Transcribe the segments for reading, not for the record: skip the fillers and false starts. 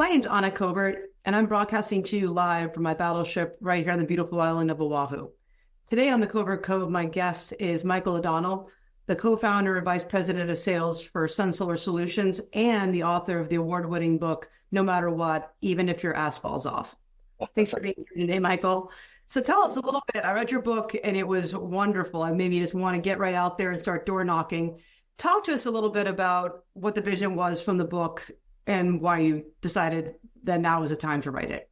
My name's Anna Covert, and I'm broadcasting to you live from my battleship right here on the beautiful island of Oahu. Today on the Covert Code, my guest is Michael O'Donnell, the co-founder and vice president of sales for Sun Solar Solutions and the author of the award-winning book, No Matter What, Even If Your Ass Falls Off. Thanks for being here today, Michael. So tell us a little bit. I read your book and it was wonderful. I maybe just want to get right out there and start door knocking. Talk to us a little bit about what the vision was from the book and why you decided that now was the time to write it.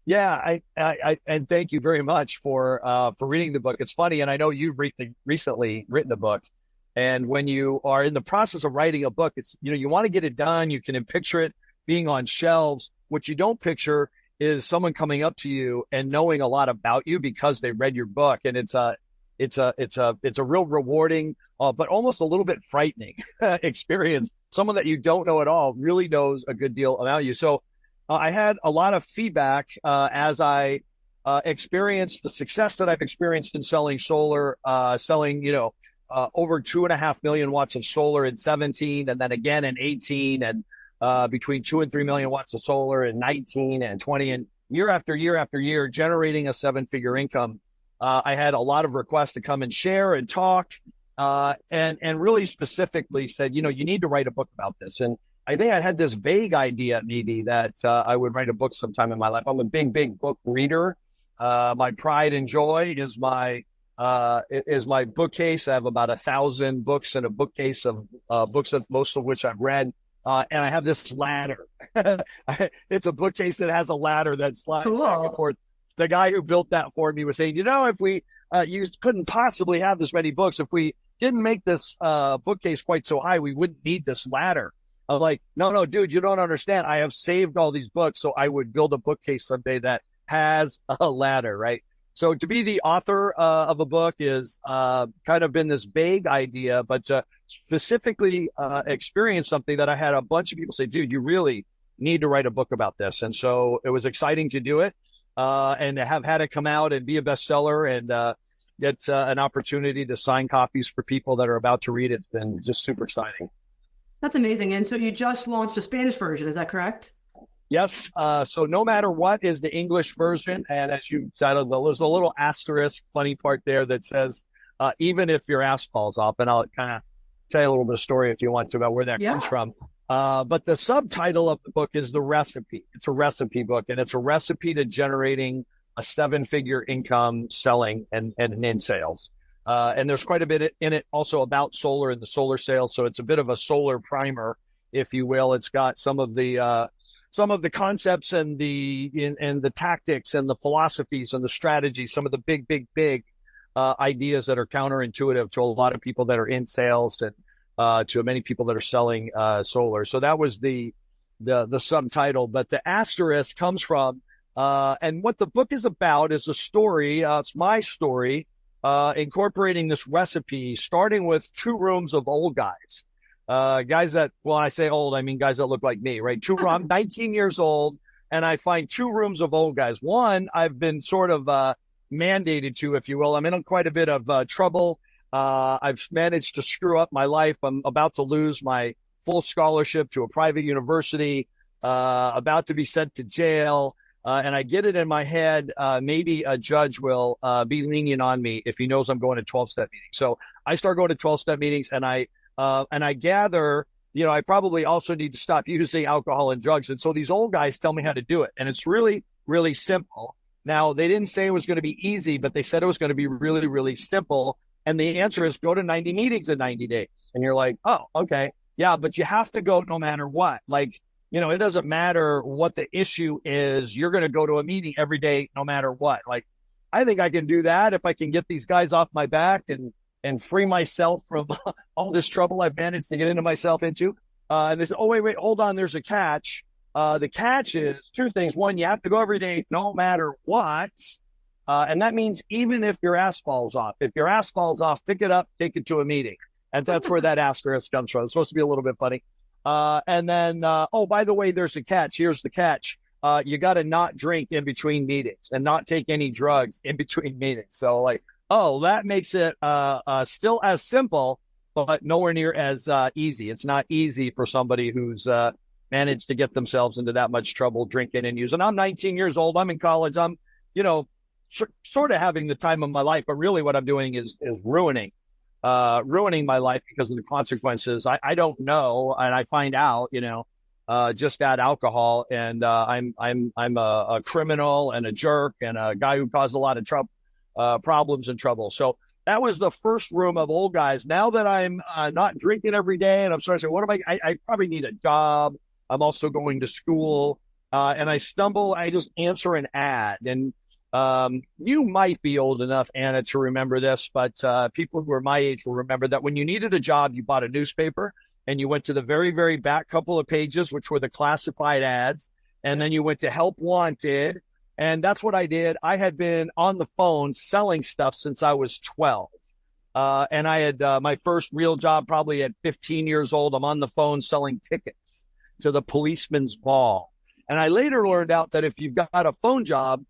Yeah, I and thank you very much for reading the book. It's funny, and I know you've recently written the book. And when you are in the process of writing a book, it's you want to get it done. You can picture it being on shelves. What you don't picture is someone coming up to you and knowing a lot about you because they read your book. And it's a real rewarding, but almost a little bit frightening experience. Someone that you don't know at all really knows a good deal about you. So I had a lot of feedback as I experienced the success that I've experienced in selling solar, selling, over 2.5 million watts of solar in 17, and then again in 18, and between 2 and 3 million watts of solar in 19 and 20, and year after year after year, generating a 7-figure income. I had a lot of requests to come and share and talk, and really specifically said, you need to write a book about this. And I think I had this vague idea maybe that I would write a book sometime in my life. I'm a big book reader. My pride and joy is my bookcase. I have about 1,000 books in a bookcase of books, most of which I've read. And I have this ladder. It's a bookcase that has a ladder that slides back and forth. The guy who built that for me was saying, if we you couldn't possibly have this many books. If we didn't make this bookcase quite so high, we wouldn't need this ladder. I'm like, no, dude, you don't understand. I have saved all these books, so I would build a bookcase someday that has a ladder, right? So to be the author of a book is kind of been this vague idea, but specifically experience something that I had a bunch of people say, dude, you really need to write a book about this. And so it was exciting to do it and to have had it come out and be a bestseller and get an opportunity to sign copies for people that are about to read it. It's been just super exciting. That's amazing. And so you just launched a Spanish version, is that correct? Yes. So No Matter What is the English version. And as you said, there's a little asterisk, funny part there that says, even if your ass falls off. And I'll kind of tell you a little bit of story if you want to about where that comes from. But the subtitle of the book is The Recipe. It's a recipe book, and it's a recipe to generating a 7-figure income selling and in sales. And there's quite a bit in it also about solar and the solar sales. So it's a bit of a solar primer, if you will. It's got some of the concepts and the tactics and the philosophies and the strategies, some of the big ideas that are counterintuitive to a lot of people that are in sales and to many people that are selling solar. So that was the subtitle, but the asterisk comes from, and what the book is about is a story. It's my story, incorporating this recipe, starting with 2 rooms of old guys. Guys that, when I say old, I mean guys that look like me, right? I'm 19 years old, and I find 2 rooms of old guys. One, I've been sort of mandated to, if you will. I'm in quite a bit of trouble. I've managed to screw up my life. I'm about to lose my full scholarship to a private university, about to be sent to jail. And I get it in my head, maybe a judge will be lenient on me if he knows I'm going to 12-step meetings. So I start going to 12-step meetings, and I gather, I probably also need to stop using alcohol and drugs. And so these old guys tell me how to do it. And it's really, really simple. Now, they didn't say it was going to be easy, but they said it was going to be really, really simple. And the answer is go to 90 meetings in 90 days. And you're like, oh, okay. Yeah, but you have to go no matter what. Like, it doesn't matter what the issue is. You're going to go to a meeting every day, no matter what. Like, I think I can do that if I can get these guys off my back and free myself from all this trouble I've managed to get into myself into. And they said, oh, wait, hold on. There's a catch. The catch is 2 things. One, you have to go every day, no matter what. And that means even if your ass falls off, pick it up, take it to a meeting. And that's where that asterisk comes from. It's supposed to be a little bit funny. And then, oh, by the way, there's a catch. Here's the catch. You got to not drink in between meetings and not take any drugs in between meetings. So like, oh, that makes it still as simple, but nowhere near as easy. It's not easy for somebody who's manage to get themselves into that much trouble drinking and using. I'm 19 years old. I'm in college. I'm, sort of having the time of my life, but really what I'm doing is ruining my life because of the consequences. I don't know. And I find out, just add alcohol, and I'm a criminal and a jerk and a guy who caused a lot of problems and trouble. So that was the first room of old guys. Now that I'm not drinking every day, and I'm starting to say, what am I probably need a job. I'm also going to school, and I just answer an ad. And you might be old enough, Anna, to remember this, but people who are my age will remember that when you needed a job, you bought a newspaper and you went to the very, very back couple of pages, which were the classified ads. And then you went to Help Wanted. And that's what I did. I had been on the phone selling stuff since I was 12. And I had my first real job probably at 15 years old. I'm on the phone selling tickets to the policeman's ball. And I later learned out that if you've got a phone job,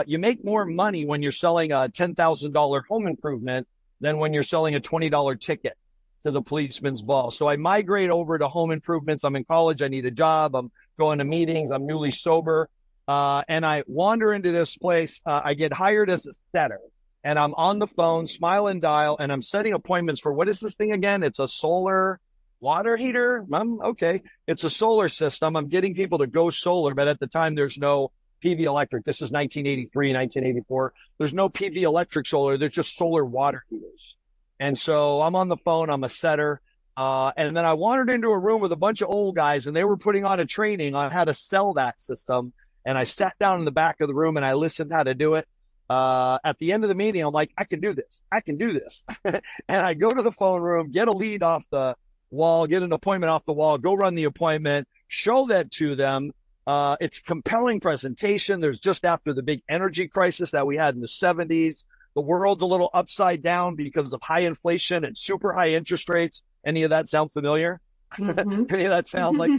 you make more money when you're selling a $10,000 home improvement than when you're selling a $20 ticket to the policeman's ball. So I migrate over to home improvements. I'm in college. I need a job. I'm going to meetings. I'm newly sober. And I wander into this place. I get hired as a setter, and I'm on the phone, smile and dial, and I'm setting appointments for, what is this thing again? It's a solar water heater. Okay. It's a solar system. I'm getting people to go solar, but at the time there's no PV electric. This is 1983, 1984. There's no PV electric solar. There's just solar water heaters. And so I'm on the phone. I'm a setter. And then I wandered into a room with a bunch of old guys, and they were putting on a training on how to sell that system. And I sat down in the back of the room and I listened how to do it. At the end of the meeting, I'm like, I can do this. I can do this. And I go to the phone room, get a lead off the wall, get an appointment off the wall, go run the appointment, show that to them. It's a compelling presentation. There's just after the big energy crisis that we had in the 70s. The world's a little upside down because of high inflation and super high interest rates. Any of that sound familiar? Mm-hmm. Any of that sound like,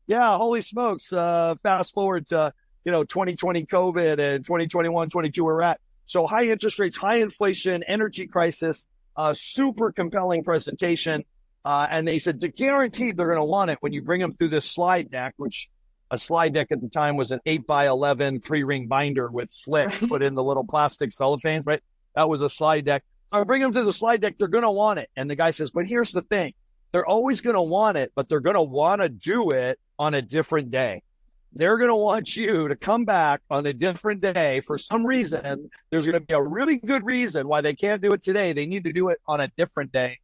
yeah, holy smokes. Fast forward to, 2020 COVID and 2021, 22 we're at. So high interest rates, high inflation, energy crisis, super compelling presentation. And they said, guaranteed they're going to want it when you bring them through this slide deck, which a slide deck at the time was an 8x11 3-ring binder with slick put in the little plastic cellophane, right? That was a slide deck. I bring them to the slide deck. They're going to want it. And the guy says, but here's the thing. They're always going to want it, but they're going to want to do it on a different day. They're going to want you to come back on a different day for some reason. There's going to be a really good reason why they can't do it today. They need to do it on a different day.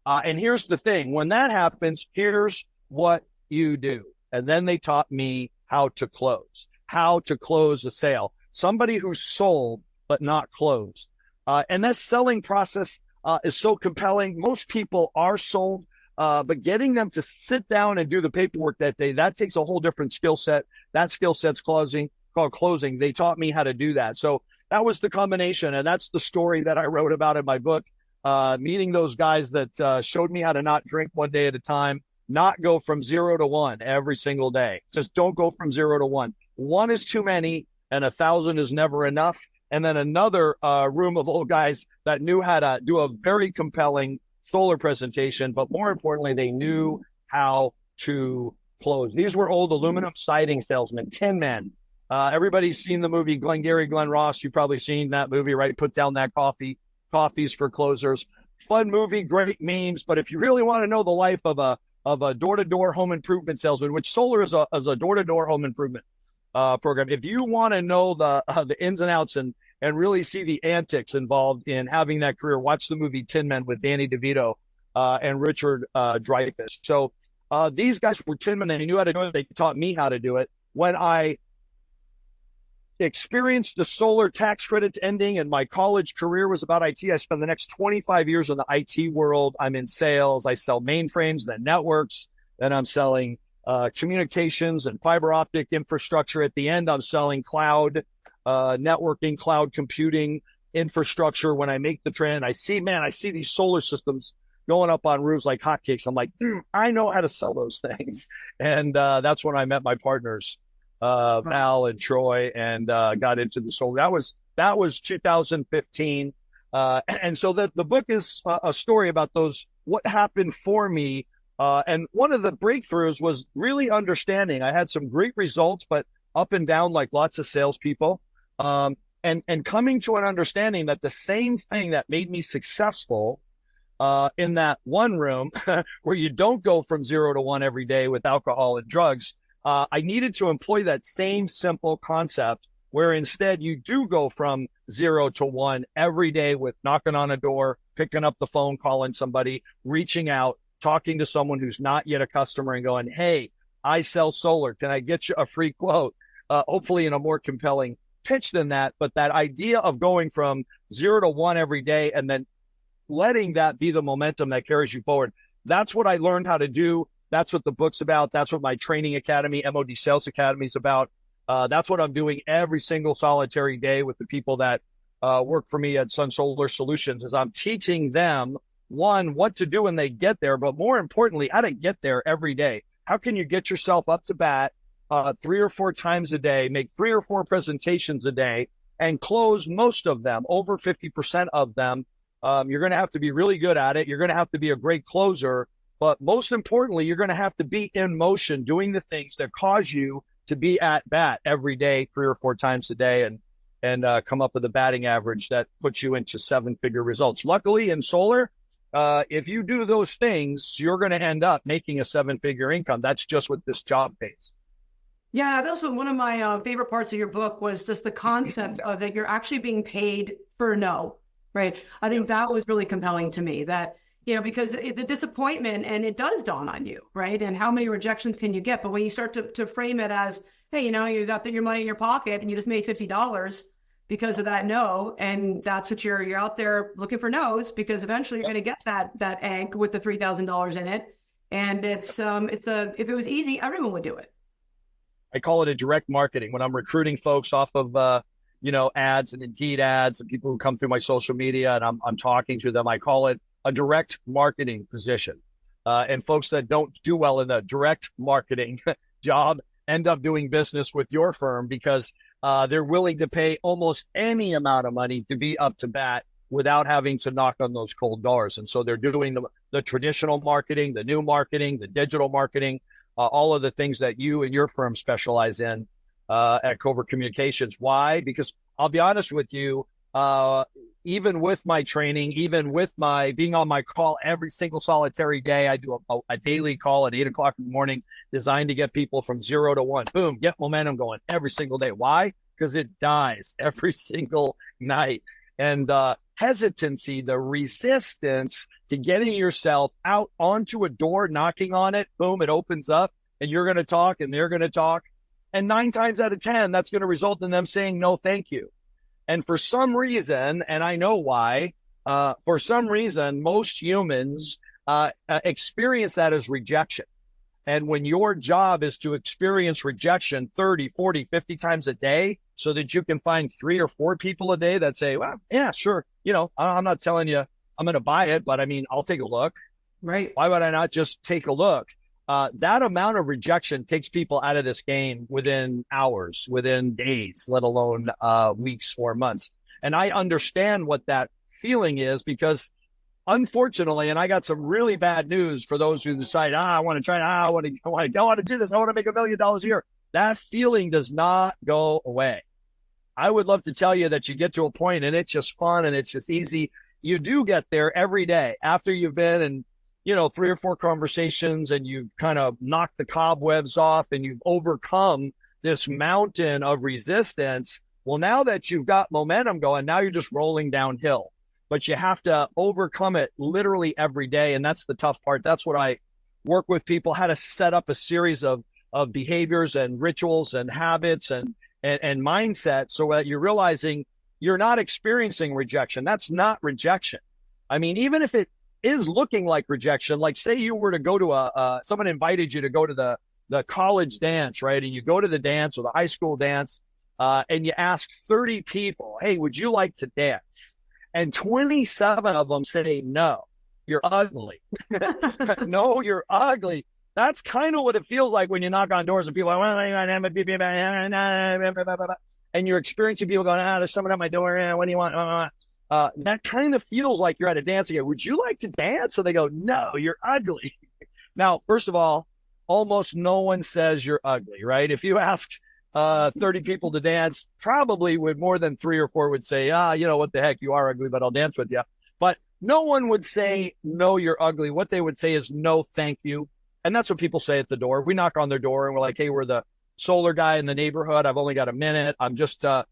And here's the thing. When that happens, here's what you do. And then they taught me how to close a sale. Somebody who sold but not closed. And that selling process is so compelling. Most people are sold, but getting them to sit down and do the paperwork that day, that takes a whole different skill set. That skill set's called closing. They taught me how to do that. So that was the combination. And that's the story that I wrote about in my book, meeting those guys that showed me how to not drink one day at a time, not go from 0 to 1 every single day. Just don't go from 0 to 1. 1 is too many and 1,000 is never enough. And then another room of old guys that knew how to do a very compelling solar presentation, but more importantly, they knew how to close. These were old aluminum siding salesmen, tin men. Everybody's seen the movie Glengarry Glen Ross. You've probably seen that movie, right? Put down that coffee. Coffees for closers. Fun movie, great memes. But if you really want to know the life of a door-to-door home improvement salesman, which solar is a door-to-door home improvement program. If you want to know the ins and outs and really see the antics involved in having that career, watch the movie Tin Men with Danny DeVito and Richard Dreyfuss. So these guys were tin men and they knew how to do it. They taught me how to do it. When I experienced the solar tax credits ending and my college career was about IT, I spent the next 25 years in the IT world. I'm in sales. I sell mainframes, then networks, then I'm selling communications and fiber optic infrastructure. At the end, I'm selling cloud networking, cloud computing infrastructure. When I make the trend, I see these solar systems going up on roofs like hotcakes. I'm like, I know how to sell those things. And that's when I met my partners, Val and Troy, and got into the solar. That was 2015. And so the book is a story about what happened for me And one of the breakthroughs was really understanding. I had some great results, but up and down like lots of salespeople. And coming to an understanding that the same thing that made me successful in that one room where you don't go from 0 to 1 every day with alcohol and drugs, I needed to employ that same simple concept where instead you do go from 0 to 1 every day with knocking on a door, picking up the phone, calling somebody, reaching out, talking to someone who's not yet a customer and going, hey, I sell solar. Can I get you a free quote? Hopefully in a more compelling pitch than that. But that idea of going from 0 to 1 every day and then letting that be the momentum that carries you forward. That's what I learned how to do. That's what the book's about. That's what my training academy, MOD Sales Academy, is about. That's what I'm doing every single solitary day with the people that work for me at Sun Solar Solutions, is I'm teaching them, one, what to do when they get there, but more importantly, how to get there every day. How can you get yourself up to bat 3 or 4 times a day, make 3 or 4 presentations a day, and close most of them, over 50% of them. You're going to have to be really good at it. You're going to have to be a great closer. But most importantly, you're going to have to be in motion, doing the things that cause you to be at bat every day, 3 or 4 times a day, and come up with a batting average that puts you into 7-figure results. Luckily, in solar, if you do those things, you're going to end up making a 7-figure income. That's just what this job pays. Yeah, that's one of my favorite parts of your book was just the concept of that you're actually being paid for no, right? I think that was really compelling to me, that, because the disappointment, and it does dawn on you, right? And how many rejections can you get? But when you start to frame it as, hey, you got your money in your pocket and you just made $50 because of that no, and that's what you're out there looking for no's, because eventually you're going to get that egg with the $3,000 in it. And if it was easy, everyone would do it. I call it a direct marketing. When I'm recruiting folks off of, ads and Indeed ads and people who come through my social media and I'm talking to them, I call it a direct marketing position. And folks that don't do well in the direct marketing job end up doing business with your firm because they're willing to pay almost any amount of money to be up to bat without having to knock on those cold doors. And so they're doing the traditional marketing, the new marketing, the digital marketing, all of the things that you and your firm specialize in at Covert Communications. Why? Because I'll be honest with you, even with my training, even with my being on my call every single solitary day, I do a daily call at 8 o'clock in the morning designed to get people from 0 to 1. Boom, get momentum going every single day. Why? Because it dies every single night. And hesitancy, the resistance to getting yourself out onto a door, knocking on it, boom, it opens up, and you're going to talk and they're going to talk. And 9 times out of 10, that's going to result in them saying, no, thank you. And for some reason, and I know why, for some reason, most humans experience that as rejection. And when your job is to experience rejection 30, 40, 50 times a day so that you can find 3 or 4 people a day that say, well, yeah, sure. I'm not telling you I'm going to buy it, but I mean, I'll take a look. Right. Why would I not just take a look? That amount of rejection takes people out of this game within hours, within days, let alone weeks or months. And I understand what that feeling is because unfortunately, and I got some really bad news for those who decide, I want to try, I want to do this. I want to make $1 million a year. That feeling does not go away. I would love to tell you that you get to a point and it's just fun and it's just easy. You do get there every day after you've been in, 3 or 4 conversations and you've kind of knocked the cobwebs off and you've overcome this mountain of resistance. Well, now that you've got momentum going, now you're just rolling downhill. But you have to overcome it literally every day. And that's the tough part. That's what I work with people, how to set up a series of behaviors and rituals and habits and mindset so that you're realizing you're not experiencing rejection. That's not rejection. I mean, even if it is looking like rejection, like say you were to go to someone invited you to go to the college dance, right? And you go to the dance or the high school dance and you ask 30 people, hey, would you like to dance? And 27 of them say, no, you're ugly. No, you're ugly. That's kind of what it feels like when you knock on doors and people are and you're experiencing people going, there's someone at my door. What do you want? That kind of feels like you're at a dance again. Would you like to dance? So they go, no, you're ugly. Now, first of all, almost no one says you're ugly, right? If you ask 30 people to dance, probably would more than 3 or 4 would say, you know, what the heck, you are ugly, but I'll dance with you. But no one would say, no, you're ugly. What they would say is, no, thank you. And that's what people say at the door. We knock on their door and we're like, hey, we're the solar guy in the neighborhood. I've only got a minute. I'm just, I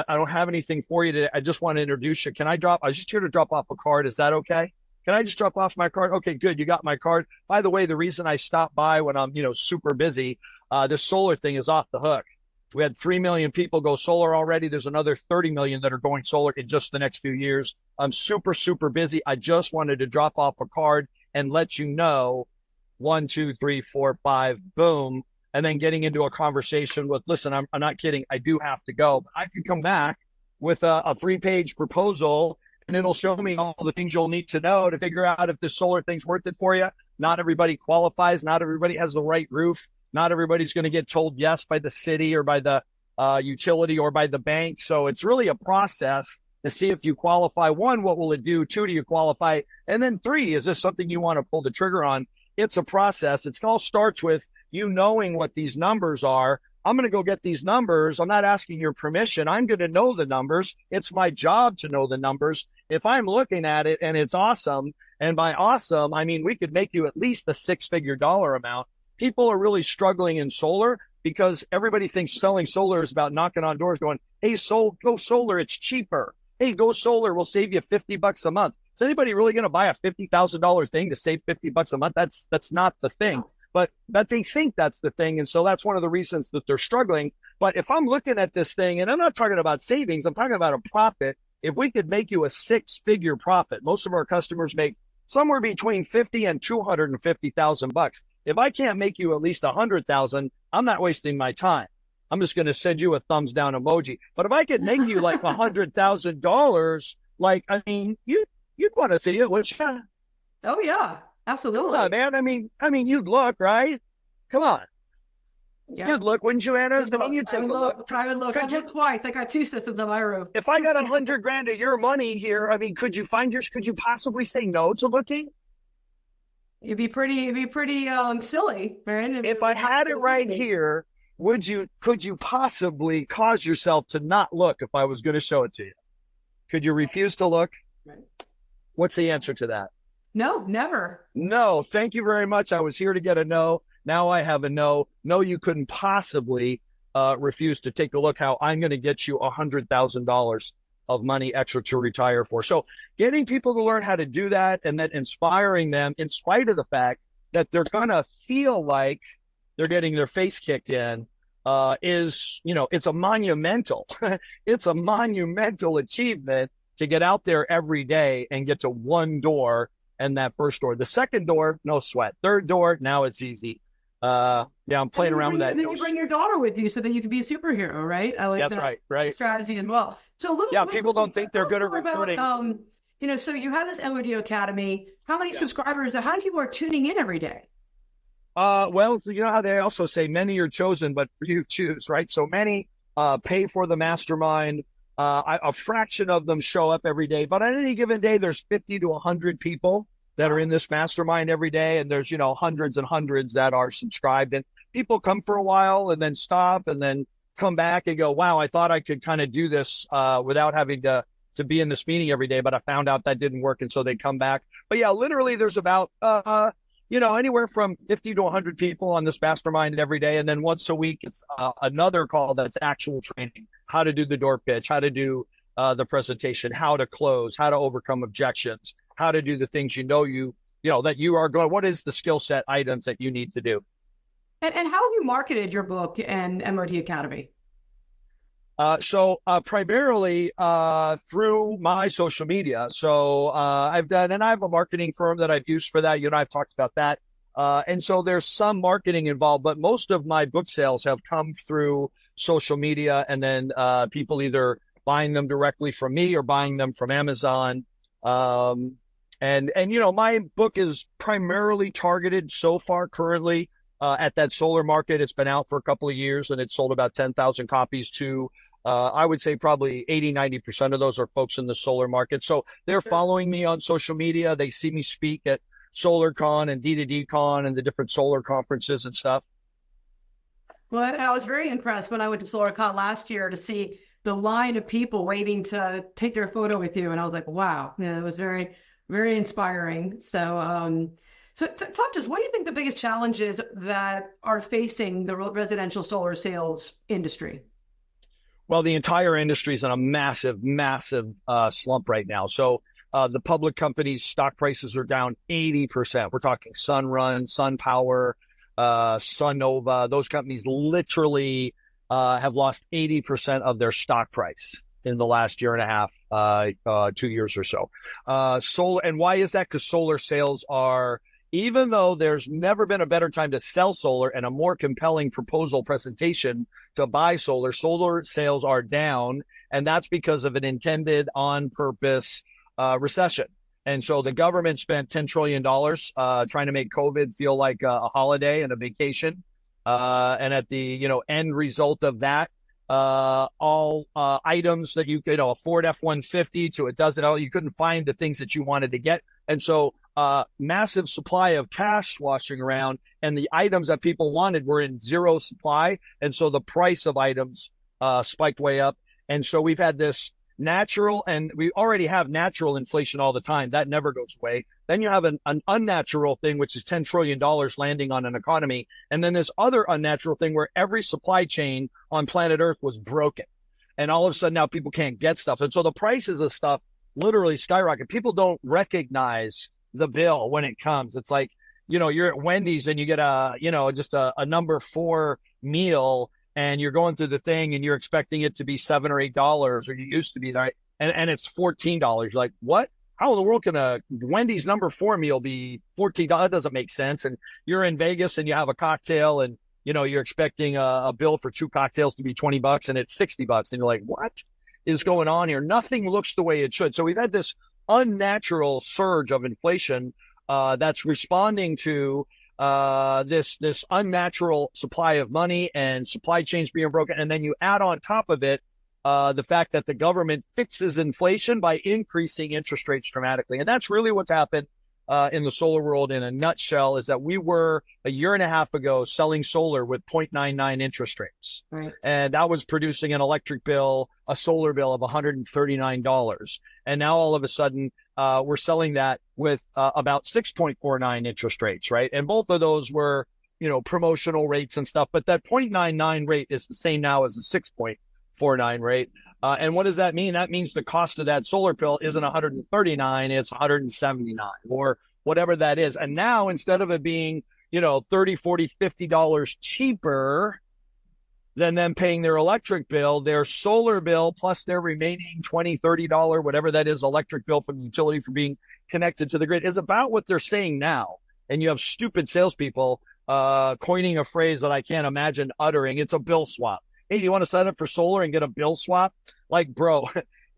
don't have anything for you today. I just want to introduce you. I was just here to drop off a card. Is that okay? Can I just drop off my card? Okay, good. You got my card. By the way, the reason I stop by when I'm, super busy, this solar thing is off the hook. We had 3 million people go solar already. There's another 30 million that are going solar in just the next few years. I'm super, super busy. I just wanted to drop off a card and let you know 1, 2, 3, 4, 5, boom. And then getting into a conversation with, listen, I'm not kidding. I do have to go. But I could come back with a 3-page proposal, and it'll show me all the things you'll need to know to figure out if this solar thing's worth it for you. Not everybody qualifies. Not everybody has the right roof. Not everybody's going to get told yes by the city or by the utility or by the bank. So it's really a process to see if you qualify. 1, what will it do? 2, do you qualify? And then 3, is this something you want to pull the trigger on? It's a process. It all starts with you knowing what these numbers are. I'm going to go get these numbers. I'm not asking your permission. I'm going to know the numbers. It's my job to know the numbers. If I'm looking at it and it's awesome, and by awesome, I mean we could make you at least a 6-figure dollar amount. People are really struggling in solar because everybody thinks selling solar is about knocking on doors going, hey, go solar, it's cheaper. Hey, go solar, we'll save you $50 a month. Is anybody really going to buy a $50,000 thing to save $50 a month? That's not the thing. But they think that's the thing. And so that's one of the reasons that they're struggling. But if I'm looking at this thing, and I'm not talking about savings, I'm talking about a profit. If we could make you a 6-figure profit, most of our customers make somewhere between 50 and 250,000 bucks. If I can't make you at least 100,000, I'm not wasting my time. I'm just going to send you a thumbs down emoji. But if I could make you like $100,000, like, I mean, you'd want to see it, wouldn't you? Oh yeah, absolutely. Come on, man. I mean, you'd look, right? Come on. Yeah. You'd look, wouldn't you, Anna? You'd take a look. Private look. I look twice. I got 2 systems on my roof. If I got $100,000 of your money here, I mean, could you possibly say no to looking? It'd be pretty silly, right? If I had it right here, could you possibly cause yourself to not look if I was going to show it to you? Could you refuse to look? Right. What's the answer to that? No, never. No, thank you very much. I was here to get a no. Now I have a no. No, you couldn't possibly refuse to take a look how I'm going to get you $100,000 of money extra to retire for. So getting people to learn how to do that and then inspiring them in spite of the fact that they're going to feel like they're getting their face kicked in is, it's a monumental achievement to get out there every day and get to one door and that first door. The second door, no sweat. Third door, now it's easy. I'm playing around with that. And then you bring your daughter with you so that you can be a superhero, right? I like that right. strategy as well. So people don't think they're good at recruiting. So you have this MOD Academy. How many subscribers? How many people are tuning in every day? Well, you know how they also say many are chosen, but few choose, right? So many pay for the mastermind. A fraction of them show up every day, but on any given day, there's 50 to 100 people that are in this mastermind every day. And there's, hundreds and hundreds that are subscribed, and people come for a while and then stop and then come back and go, wow, I thought I could kind of do this without having to be in this meeting every day, but I found out that didn't work. And so they come back. But yeah, literally there's about, anywhere from 50 to 100 people on this mastermind every day. And then once a week, it's another call that's actual training, how to do the door pitch, how to do the presentation, how to close, how to overcome objections, how to do the things that you are going, what is the skill set items that you need to do? And how have you marketed your book and MOD Academy? So primarily through my social media. So I have a marketing firm that I've used for that. I've talked about that. And so there's some marketing involved, but most of my book sales have come through social media, and then people either buying them directly from me or buying them from Amazon. And my book is primarily targeted so far currently at that solar market. It's been out for a couple of years, and it's sold about 10,000 copies to I would say probably 80-90% of those are folks in the solar market. So they're following me on social media. They see me speak at SolarCon and D2D-Con and the different solar conferences and stuff? Well, I was very impressed when I went to SolarCon last year to see the line of people waiting to take their photo with you. And I was like, wow, yeah, it was very, very inspiring. So talk to us, what do you think the biggest challenges that are facing the residential solar sales industry? Well, the entire industry is in a massive, massive slump right now. So the public companies' stock prices are down 80%. We're talking Sunrun, SunPower, SunNova. Those companies literally have lost 80% of their stock price in the last year and a half, 2 years or so. Solar, and why is that? Because solar sales are, even though there's never been a better time to sell solar and a more compelling proposal presentation to buy solar, solar sales are down, and that's because of an intended on-purpose recession. And so the government spent $10 trillion trying to make COVID feel like a holiday and a vacation. And at the end result of that, all items that you could, a Ford F-150 to a dozen, you couldn't find the things that you wanted to get. And so massive supply of cash swashing around, and the items that people wanted were in zero supply. And so the price of items spiked way up. And so we've had this natural, and we already have natural inflation all the time. That never goes away. Then you have an unnatural thing, which is $10 trillion landing on an economy. And then this other unnatural thing where every supply chain on planet Earth was broken. And all of a sudden now people can't get stuff. And so the prices of stuff literally skyrocket. People don't recognize the bill when it comes. It's like, you're at Wendy's and you get just a number 4 meal, and you're going through the thing and you're expecting it to be $7 or $8, or you used to be, right? And it's $14. You're like, what? How in the world can a Wendy's number 4 meal be $14? That doesn't make sense. And you're in Vegas and you have a cocktail, and you're expecting a bill for 2 cocktails to be $20, and it's $60. And you're like, what is going on here? Nothing looks the way it should. So we've had this unnatural surge of inflation that's responding to this unnatural supply of money and supply chains being broken. And then you add on top of it the fact that the government fixes inflation by increasing interest rates dramatically. And that's really what's happened in the solar world in a nutshell, is that we were a year and a half ago selling solar with 0.99 interest rates. Right. And that was producing an electric bill, a solar bill of $139. And now all of a sudden we're selling that with about 6.49 interest rates, right? And both of those were, promotional rates and stuff. But that 0.99 rate is the same now as the 6.49 rate. And what does that mean? That means the cost of that solar bill isn't 139, it's 179 or whatever that is. And now instead of it being, $30, $40, $50 cheaper than them paying their electric bill, their solar bill plus their remaining $20, $30, whatever that is, electric bill from the utility for being connected to the grid, is about what they're saying now. And you have stupid salespeople coining a phrase that I can't imagine uttering. It's a bill swap. Hey, do you want to sign up for solar and get a bill swap? Like, bro,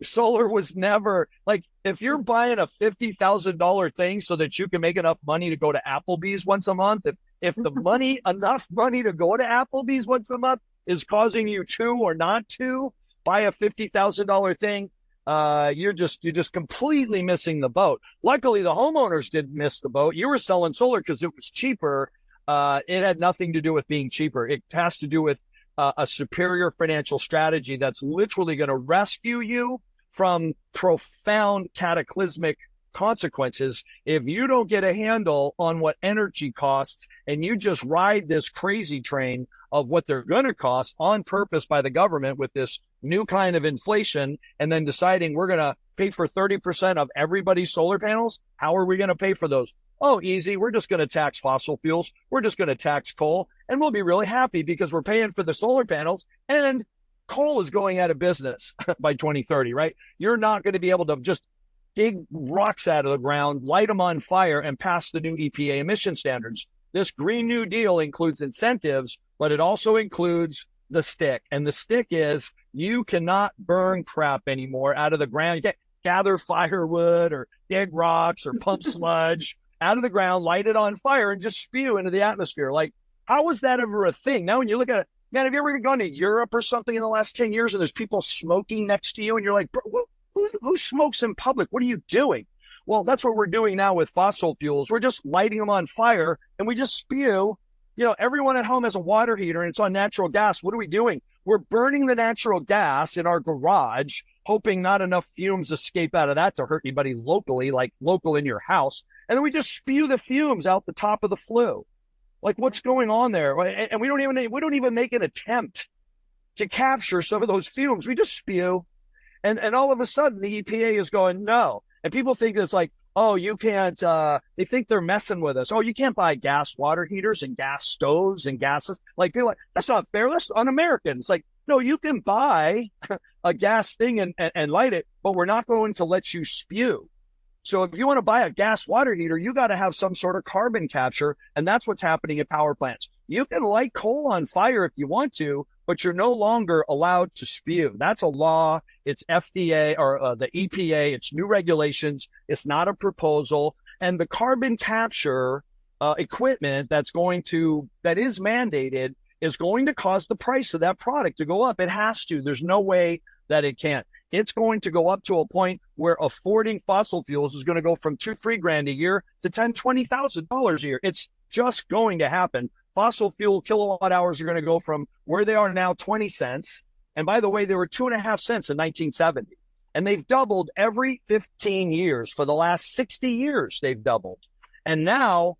solar was never, like, if you're buying a $50,000 thing so that you can make enough money to go to Applebee's once a month, if the enough money to go to Applebee's once a month is causing you to or not to buy a $50,000 thing, you're just completely missing the boat. Luckily, the homeowners didn't miss the boat. You were selling solar because it was cheaper. It had nothing to do with being cheaper. It has to do with a superior financial strategy that's literally going to rescue you from profound cataclysmic consequences if you don't get a handle on what energy costs and you just ride this crazy train of what they're going to cost on purpose by the government with this new kind of inflation, and then deciding we're going to pay for 30% of everybody's solar panels. How are we going to pay for those? Oh, easy. We're just going to tax fossil fuels. We're just going to tax coal, and we'll be really happy because we're paying for the solar panels, and coal is going out of business by 2030, right? You're not going to be able to just dig rocks out of the ground, light them on fire, and pass the new EPA emission standards. This Green New Deal includes incentives, but it also includes the stick. And the stick is you cannot burn crap anymore out of the ground. You can't gather firewood or dig rocks or pump sludge out of the ground, light it on fire, and just spew into the atmosphere. Like, how was that ever a thing? Now, when you look at it, man, have you ever gone to Europe or something in the last 10 years and there's people smoking next to you and you're like, bro, who smokes in public? What are you doing? Well, that's what we're doing now with fossil fuels. We're just lighting them on fire and we just spew. Everyone at home has a water heater and it's on natural gas. What are we doing? We're burning the natural gas in our garage, hoping not enough fumes escape out of that to hurt anybody locally, like local in your house. And then we just spew the fumes out the top of the flue. Like, what's going on there? And we don't even make an attempt to capture some of those fumes. We just spew. And all of a sudden the EPA is going, no. And people think it's like, oh, you can't, they think they're messing with us. Oh, you can't buy gas water heaters and gas stoves and gases. Like, people are like, that's not fair. That's un-American. It's like, no, you can buy a gas thing and light it, but we're not going to let you spew. So if you want to buy a gas water heater, you got to have some sort of carbon capture. And that's what's happening at power plants. You can light coal on fire if you want to, but you're no longer allowed to spew. That's a law. It's FDA or the EPA. It's new regulations. It's not a proposal. And the carbon capture equipment that is mandated is going to cause the price of that product to go up. It has to. There's no way that it can't. It's going to go up to a point where affording fossil fuels is going to go from $2,000-3,000 a year to $10,000-20,000 a year. It's just going to happen. Fossil fuel kilowatt hours are going to go from where they are now, 20 cents. And by the way, they were 2.5 cents in 1970. And they've doubled every 15 years. For the last 60 years, they've doubled. And now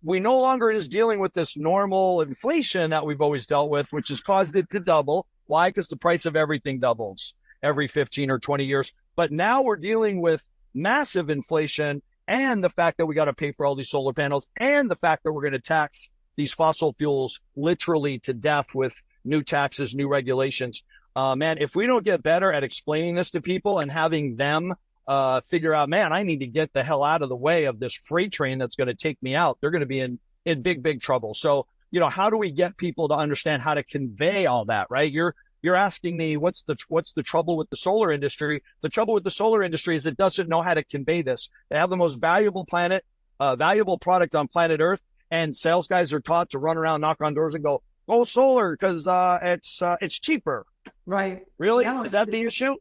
we no longer is dealing with this normal inflation that we've always dealt with, which has caused it to double. Why? Because the price of everything doubles every 15 or 20 years. But now we're dealing with massive inflation and the fact that we got to pay for all these solar panels and the fact that we're going to tax these fossil fuels literally to death with new taxes, new regulations. Man, if we don't get better at explaining this to people and having them figure out, man, I need to get the hell out of the way of this freight train that's going to take me out, they're going to be in big, big trouble. So, how do we get people to understand how to convey all that, right? You're asking me what's the trouble with the solar industry? The trouble with the solar industry is it doesn't know how to convey this. They have the most valuable product on planet Earth, and sales guys are taught to run around, knock on doors, and go solar because it's cheaper. Right? Really? Yeah, is that the issue?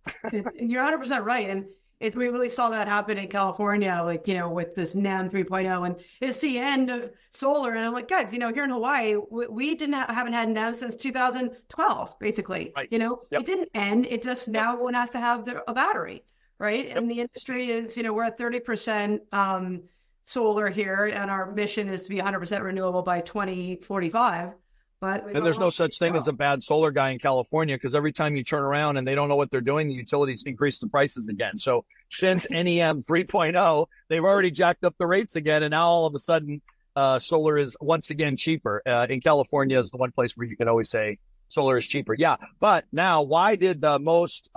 You're 100% right, and we really saw that happen in California, with this NEM 3.0, and it's the end of solar. And I'm like, guys, here in Hawaii, we haven't had NEM since 2012, basically. Right. Yep. It didn't end. It just now one has to have a battery, right? Yep. And the industry is, we're at 30% solar here, and our mission is to be 100% renewable by 2045. And there's no such thing as a bad solar guy in California, because every time you turn around and they don't know what they're doing, the utilities increase the prices again. So since NEM 3.0, they've already jacked up the rates again. And now all of a sudden, solar is once again cheaper. In California is the one place where you can always say solar is cheaper. Yeah. But now, why did the most,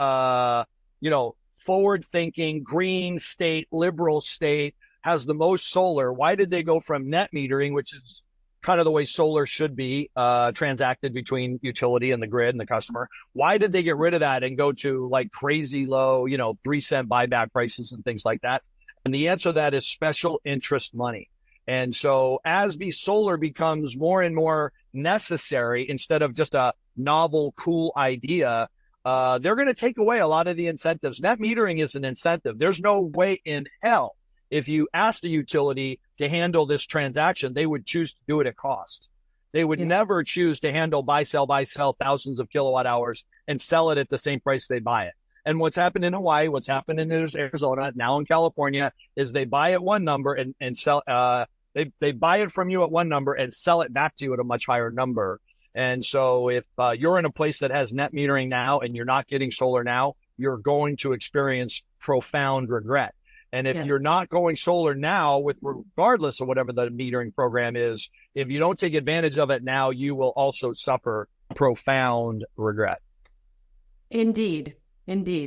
forward-thinking, green state, liberal state has the most solar? Why did they go from net metering, which is kind of the way solar should be transacted between utility and the grid and the customer? Why did they get rid of that and go to like crazy low, 3-cent buyback prices and things like that? And the answer to that is special interest money. And so as the solar becomes more and more necessary, instead of just a novel, cool idea, they're going to take away a lot of the incentives. Net metering is an incentive. There's no way in hell, if you asked a utility to handle this transaction, they would choose to do it at cost. They would never choose to handle buy, sell, thousands of kilowatt hours and sell it at the same price they buy it. And what's happened in Hawaii, what's happened in Arizona, now in California, is they buy at one number and sell. They buy it from you at one number and sell it back to you at a much higher number. And so if you're in a place that has net metering now and you're not getting solar now, you're going to experience profound regret. And if you're not going solar now, regardless of whatever the metering program is, if you don't take advantage of it now, you will also suffer profound regret. Indeed.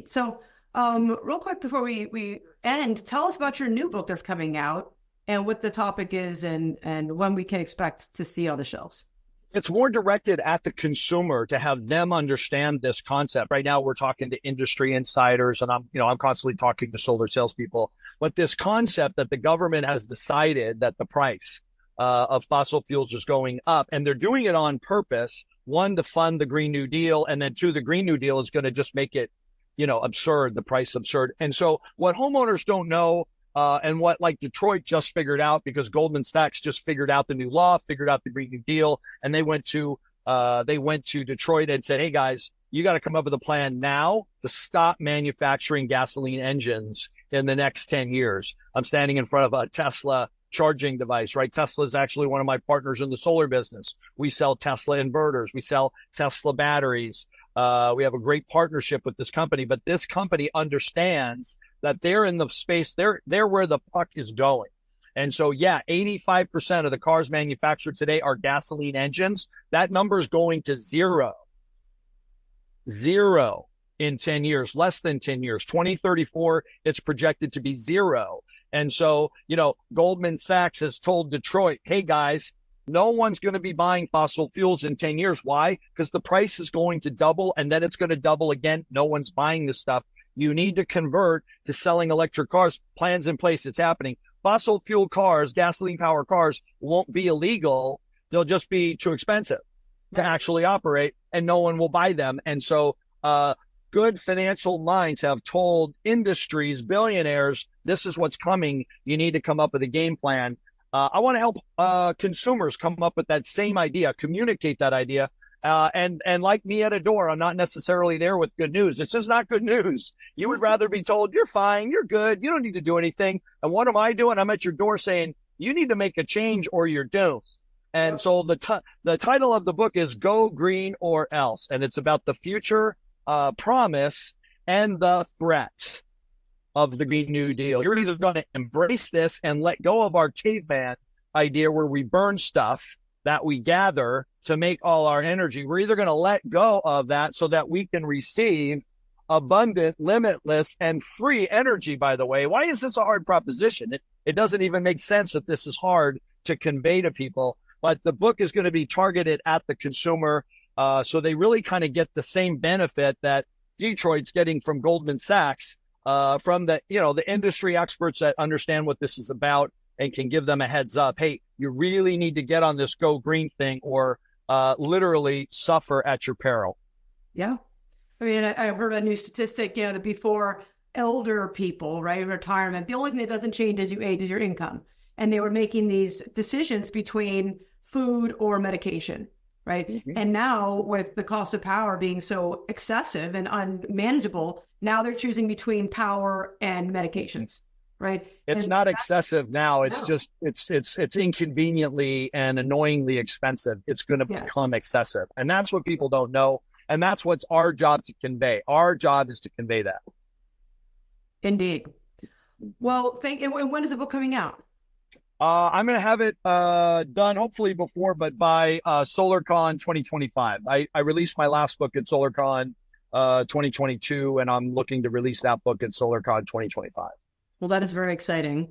So real quick before we end, tell us about your new book that's coming out and what the topic is and when we can expect to see on the shelves. It's more directed at the consumer to have them understand this concept. Right now, we're talking to industry insiders, and I'm constantly talking to solar salespeople. But this concept that the government has decided that the price of fossil fuels is going up, and they're doing it on purpose. One, to fund the Green New Deal, and then two, the Green New Deal is going to just make it, absurd, the price absurd. And so what homeowners don't know and what like Detroit just figured out, because Goldman Sachs just figured out the new law, figured out the Green New Deal, and they went to Detroit and said, hey guys, you got to come up with a plan now to stop manufacturing gasoline engines in the next 10 years. I'm standing in front of a Tesla charging device, right? Tesla is actually one of my partners in the solar business. We sell Tesla inverters. We sell Tesla batteries. We have a great partnership with this company, but this company understands that they're in the space, they're where the puck is going. And so, yeah, 85% of the cars manufactured today are gasoline engines. That number is going to zero in 10 years, less than 10 years. 2034, it's projected to be zero. And so, Goldman Sachs has told Detroit, hey guys, no one's going to be buying fossil fuels in 10 years. Why? Because the price is going to double and then it's going to double again. No one's buying this stuff. You need to convert to selling electric cars. Plans in place. It's happening. Fossil fuel cars, gasoline powered cars won't be illegal. They'll just be too expensive to actually operate and no one will buy them. And so, good financial minds have told industries, billionaires, this is what's coming. You need to come up with a game plan. I want to help consumers come up with that same idea, communicate that idea. And like me at a door, I'm not necessarily there with good news. It's just not good news. You would rather be told, you're fine, you're good, you don't need to do anything. And what am I doing? I'm at your door saying, you need to make a change or you're doomed. And so the title of the book is Go Green or Else. And it's about the future, promise, and the threat of the Green New Deal. You're either going to embrace this and let go of our caveman idea where we burn stuff that we gather to make all our energy. We're either going to let go of that so that we can receive abundant, limitless, and free energy, by the way. Why is this a hard proposition? It doesn't even make sense that this is hard to convey to people. But the book is going to be targeted at the consumer, so they really kind of get the same benefit that Detroit's getting from Goldman Sachs, from the industry experts that understand what this is about and can give them a heads up. Hey, you really need to get on this Go Green thing or literally suffer at your peril. Yeah. I mean, I heard a new statistic, that before elder people, right, retirement, the only thing that doesn't change as you age is your income. And they were making these decisions between food or medication, right? Mm-hmm. And now with the cost of power being so excessive and unmanageable, now they're choosing between power and medications, right? It's not excessive now. It's just, it's inconveniently and annoyingly expensive. It's going to become excessive. And that's what people don't know. And that's what's our job to convey. Our job is to convey that. Indeed. Well, and when is the book coming out? I'm going to have it done hopefully but by SolarCon 2025. I released my last book at SolarCon 2022, and I'm looking to release that book at SolarCon 2025. Well, that is very exciting.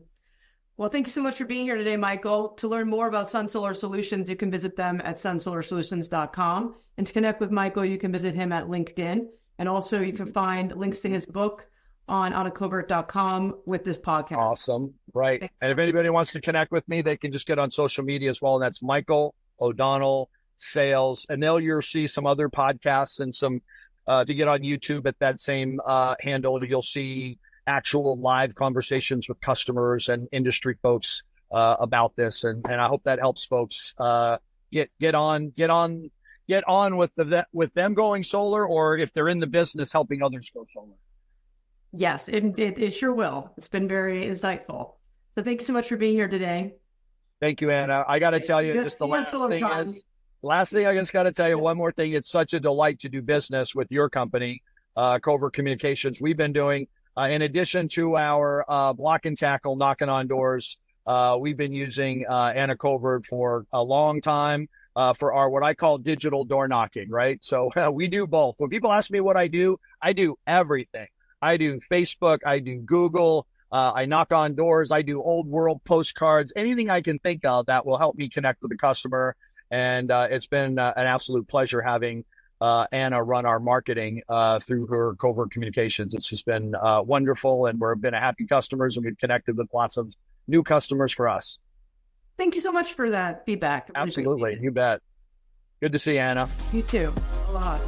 Well, thank you so much for being here today, Michael. To learn more about Sun Solar Solutions, you can visit them at sunsolarsolutions.com. And to connect with Michael, you can visit him at LinkedIn. And also you can find links to his book on covert.com with this podcast. Awesome. Right. And if anybody wants to connect with me, they can just get on social media as well. And that's Michael O'Donnell Sales. And you'll see some other podcasts and some, if you get on YouTube at that same handle, you'll see actual live conversations with customers and industry folks about this. And I hope that helps folks get on with them going solar, or if they're in the business, helping others go solar. Yes, it sure will. It's been very insightful. So thank you so much for being here today. Thank you, Anna. I got to tell you, just the last thing I just got to tell you one more thing. It's such a delight to do business with your company, Covert Communications. We've been doing, in addition to our block and tackle, knocking on doors, we've been using Anna Covert for a long time for our what I call digital door knocking, right? So we do both. When people ask me what I do everything. I do Facebook, I do Google, I knock on doors, I do old world postcards, anything I can think of that will help me connect with the customer. And it's been an absolute pleasure having Anna run our marketing through her Covert Communications. It's just been wonderful, and we've been happy customers, and we've connected with lots of new customers for us. Thank you so much for that feedback. Absolutely. You bet. Good to see you, Anna. You too. A lot.